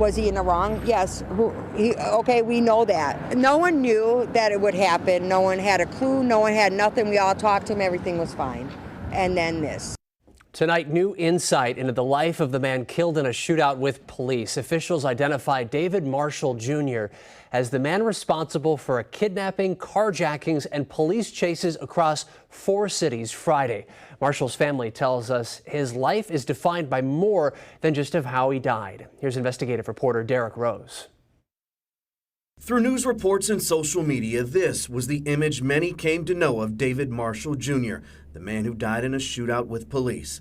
Was he in the wrong? Yes. Okay, we know that. No one knew that it would happen. No one had a clue. No one had nothing. We all talked to him. Everything was fine. And then this. Tonight, new insight into the life of the man killed in a shootout with police. Officials identified David Marshall Jr. as the man responsible for a kidnapping, carjackings, and police chases across 4 cities Friday. Marshall's family tells us his life is defined by more than just of how he died. Here's investigative reporter Derek Rose. Through news reports and social media, this was the image many came to know of David Marshall Jr., the man who died in a shootout with police.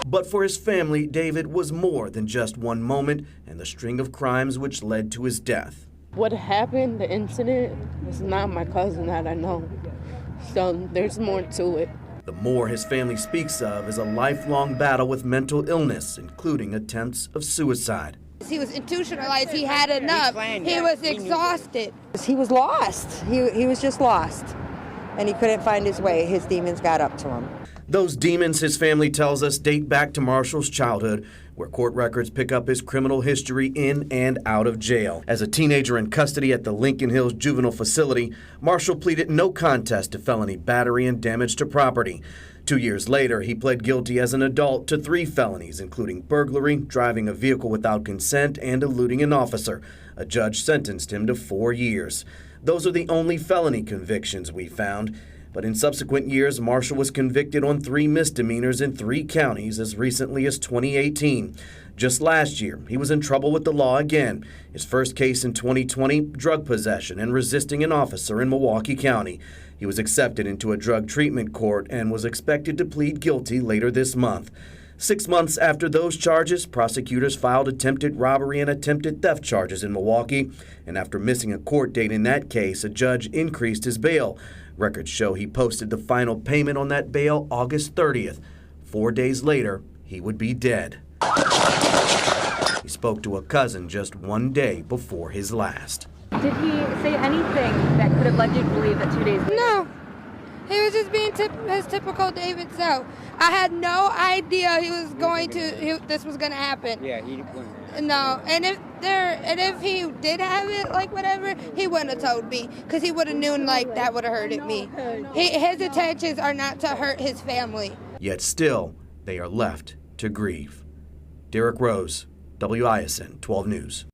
But for his family, David was more than just one moment and the string of crimes which led to his death. What happened, the incident, was not my cousin that I know. So there's more to it. The more his family speaks of is a lifelong battle with mental illness, including attempts of suicide. He was institutionalized. He had enough. He was exhausted. He was lost. He was just lost. And he couldn't find his way. His demons got up to him. Those demons, his family tells us, date back to Marshall's childhood, where court records pick up his criminal history in and out of jail. As a teenager in custody at the Lincoln Hills Juvenile Facility, Marshall pleaded no contest to felony battery and damage to property. 2 years later, he pled guilty as an adult to 3 felonies, including burglary, driving a vehicle without consent, and eluding an officer. A judge sentenced him to 4 years. Those are the only felony convictions we found. But in subsequent years, Marshall was convicted on 3 misdemeanors in 3 counties as recently as 2018. Just last year, he was in trouble with the law again. His first case in 2020, drug possession and resisting an officer in Milwaukee County. He was accepted into a drug treatment court and was expected to plead guilty later this month. 6 months after those charges, prosecutors filed attempted robbery and attempted theft charges in Milwaukee. And after missing a court date in that case, a judge increased his bail. Records show he posted the final payment on that bail August 30th. 4 days later, he would be dead. He spoke to a cousin just 1 day before his last. Did he say anything that could have led you to believe that 2 days later? No. He was just being his typical David self. I had no idea this was going to happen. Yeah, he wouldn't. No, and if he did have it, like whatever, he wouldn't have told me, because he would have known like that would have hurted me. His intentions are not to hurt his family. Yet still, they are left to grieve. Derek Rose, WISN 12 News.